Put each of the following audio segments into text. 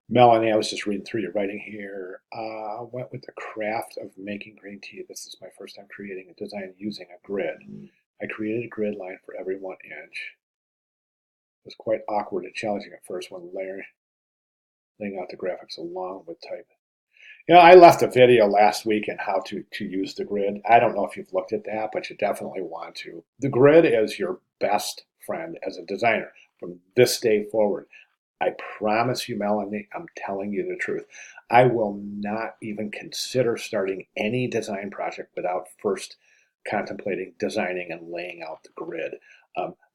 Melanie, I was just reading through your writing here. Went with the craft of making green tea. This is my first time creating a design using a grid. I created a grid line for every 1 inch. It was quite awkward and challenging at first when laying out the graphics along with type. I left a video last week on how to use the grid. I don't know if you've looked at that, but you definitely want to. The grid is your best friend as a designer from this day forward. I promise you, Melanie, I'm telling you the truth. I will not even consider starting any design project without first contemplating designing and laying out the grid.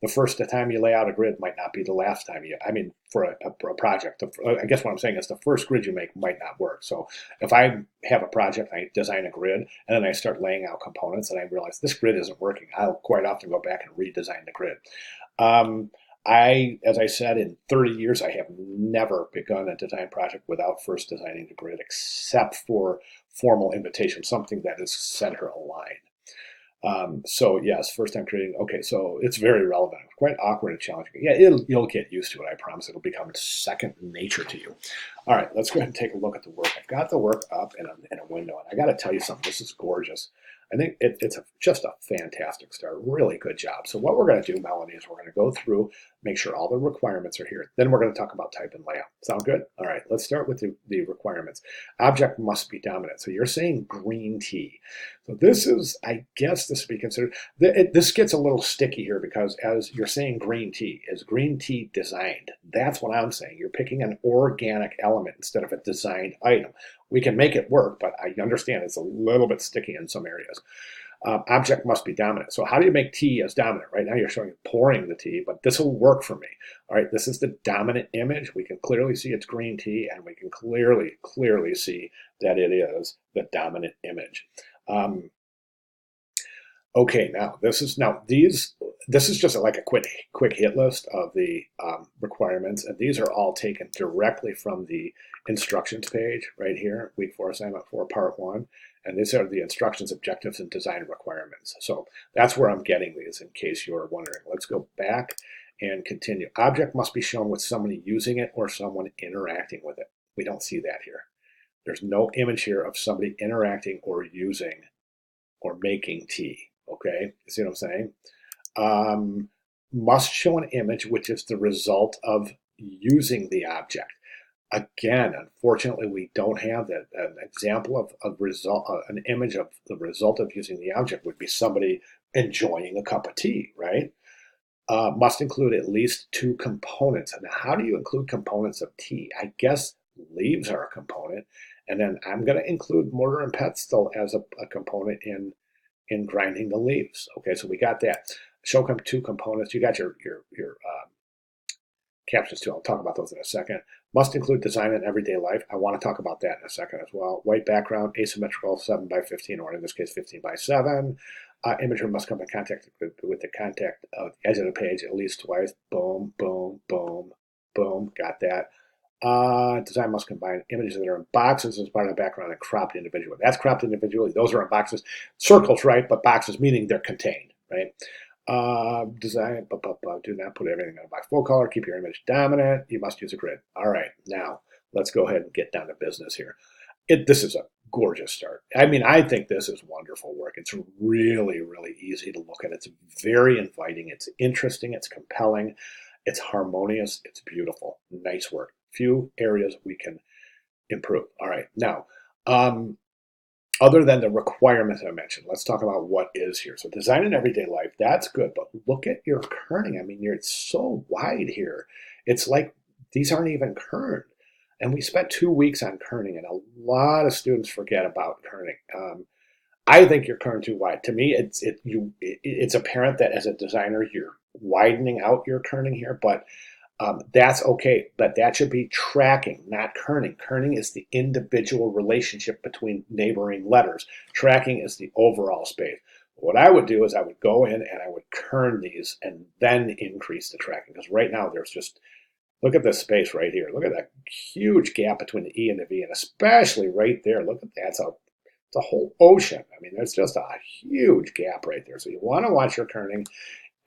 The first time you lay out a grid might not be the last time for a project. I guess what I'm saying is the first grid you make might not work. So if I have a project, I design a grid, and then I start laying out components, and I realize this grid isn't working, I'll quite often go back and redesign the grid. Um, as I said, in 30 years, I have never begun a design project without first designing the grid, except for formal invitation, something that is center aligned. So yes, first time creating. Okay, so it's very relevant. Quite awkward and challenging. Yeah, you'll get used to it. I promise. It'll become second nature to you. All right, let's go ahead and take a look at the work. I've got the work up in a window, and I got to tell you something. This is gorgeous. I think it's just a fantastic start. Really good job. So what we're going to do, Melanie, is we're going to go through, make sure all the requirements are here. Then we're going to talk about type and layout. Sound good? All right, let's start with the requirements. Object must be dominant. So you're saying green tea. So this is, I guess this would be considered, this gets a little sticky here because as you're saying green tea, is green tea designed? That's what I'm saying. You're picking an organic element instead of a designed item. We can make it work, but I understand it's a little bit sticky in some areas. Object must be dominant. So how do you make tea as dominant? Right now you're showing pouring the tea, but this will work for me. All right, this is the dominant image. We can clearly see it's green tea, and we can clearly see that it is the dominant image. Um, okay, this is just like a quick hit list of the requirements, and these are all taken directly from the instructions page right here, week 4, assignment 4, part 1, and these are the instructions, objectives, and design requirements. So that's where I'm getting these in case you're wondering. Let's go back and continue. Object must be shown with somebody using it or someone interacting with it. We don't see that here. There's no image here of somebody interacting or using or making tea. Okay, you see what I'm saying? Um, must show an image which is the result of using the object. Again, unfortunately, we don't have that. An example of a result, an image of the result of using the object would be somebody enjoying a cup of tea, right? Must include at least 2 components. And how do you include components of tea? I guess leaves are a component, and then I'm going to include mortar and pestle as a component in grinding the leaves. Okay, so we got that. Show 2 components. You got your captions too. I'll talk about those in a second. Must include design in everyday life. I want to talk about that in a second as well. White background, asymmetrical, 7 by 15, or in this case, 15 by 7. Imager must come in contact with the contact of the edge of the page at least twice. Boom, boom, boom, boom. Got that. Design must combine images that are in boxes as part of the background and cropped individually. That's cropped individually. Those are in boxes. Circles, right? But boxes meaning they're contained, right? Design, do not put everything on by full color. Keep your image dominant. You must use a grid. All right, now let's go ahead and get down to business here. This is a gorgeous start. I mean, I think this is wonderful work. It's really easy to look at. It's very inviting. It's interesting. It's compelling. It's harmonious. It's beautiful. Nice work. Few areas we can improve. All right, now, other than the requirements I mentioned, let's talk about what is here. So design in everyday life, that's good, but look at your kerning. I mean, it's so wide here. It's like these aren't even kerned. And we spent 2 weeks on kerning, and a lot of students forget about kerning. I think you're kerned too wide. To me, it's apparent that as a designer, you're widening out your kerning here, but that's okay, but that should be tracking, not kerning. Kerning is the individual relationship between neighboring letters. Tracking is the overall space. What I would do is I would go in and I would kern these and then increase the tracking, because right now there's just, look at this space right here. Look at that huge gap between the E and the V, and especially right there. Look at that. It's a whole ocean. I mean, there's just a huge gap right there. So you want to watch your kerning.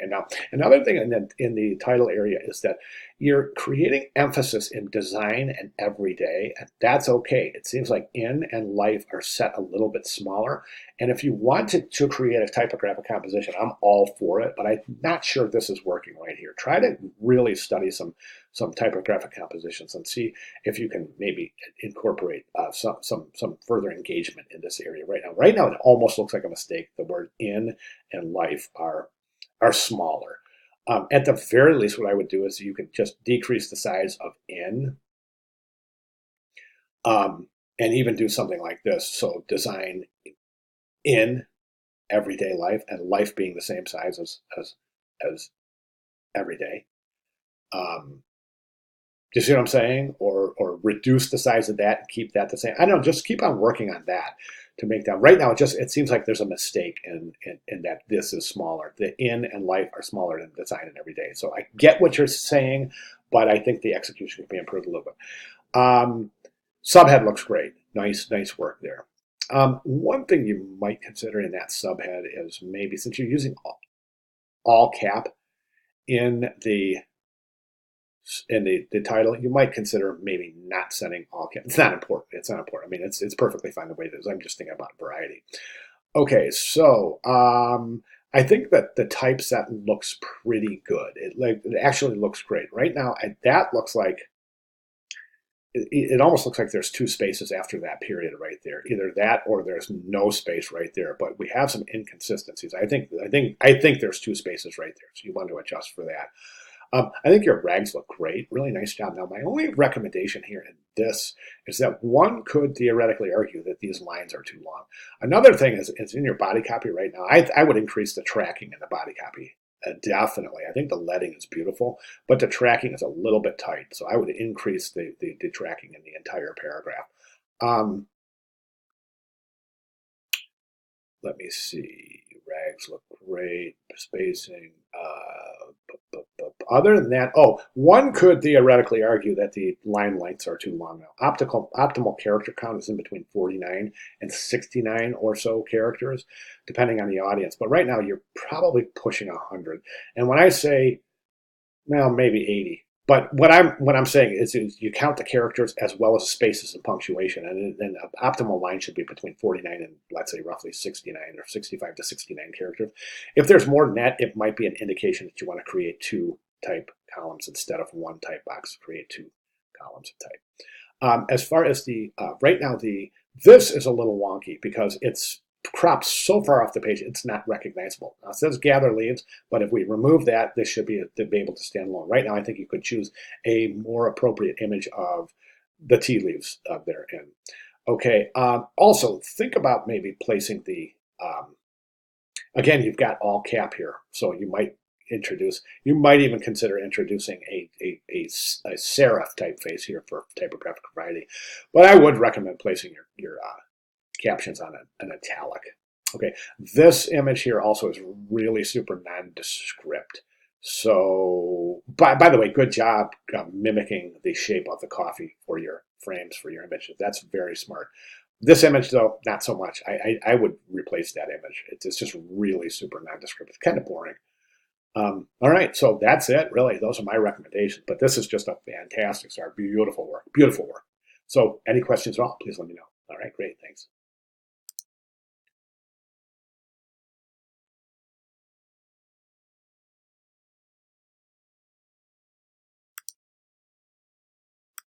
And now, another thing in the title area is that you're creating emphasis in design and everyday, and that's okay. It seems like in and life are set a little bit smaller. And if you wanted to create a typographic composition, I'm all for it, but I'm not sure this is working right here. Try to really study some typographic compositions and see if you can maybe incorporate some further engagement in this area right now. Right now, it almost looks like a mistake. The word in and life are smaller. At the very least, what I would do is you could just decrease the size of in, and even do something like this. So design in everyday life, and life being the same size as everyday. Do you see what I'm saying? Or reduce the size of that and keep that the same. I don't know, just keep on working on that to make that. Right now, it seems like there's a mistake in that this is smaller. The in and life are smaller than design and everyday. So I get what you're saying, but I think the execution can be improved a little bit. Subhead looks great. Nice work there. One thing you might consider in that subhead is maybe, since you're using all cap in the title, you might consider maybe not setting all cap. It's not important. It's not important. I mean, it's perfectly fine the way it is. I'm just thinking about variety. Okay, so I think that the typeset looks pretty good. It actually looks great right now. That looks like it almost looks like there's two spaces after that period right there. Either that or there's no space right there. But we have some inconsistencies. I think there's two spaces right there. So you want to adjust for that. I think your rags look great. Really nice job. Now, my only recommendation here in this is that one could theoretically argue that these lines are too long. Another thing is in your body copy right now, I would increase the tracking in the body copy. Definitely. I think the leading is beautiful, but the tracking is a little bit tight. So I would increase the tracking in the entire paragraph. Let me see. Rags look great. Spacing. Other than that, one could theoretically argue that the line lengths are too long now. Optimal character count is in between 49 and 69 or so characters, depending on the audience. But right now, you're probably pushing 100. And when I say, well, maybe 80. But what I'm saying is you count the characters as well as spaces and punctuation, and an optimal line should be between 49 and, let's say, roughly 69 or 65 to 69 characters. If there's more than that, it might be an indication that you want to create two type columns instead of one type box. Create two columns of type. As far as the right now, this is a little wonky because it's cropped so far off the page, it's not recognizable. Now, it says gather leaves, but if we remove that, this should be able to stand alone. Right now, I think you could choose a more appropriate image of the tea leaves there. Okay. Also, think about maybe placing the, again, you've got all cap here, so you might even consider introducing a serif typeface here for typographic variety. But I would recommend placing your captions on an italic. Okay, this image here also is really super nondescript. So, by the way, good job mimicking the shape of the coffee for your frames for your images. That's very smart. This image, though, not so much. I would replace that image. It's just really super nondescript. It's kind of boring. All right, so that's it, really. Those are my recommendations. But this is just a fantastic start. Beautiful work. Beautiful work. So any questions at all, please let me know. All right, great. Thanks.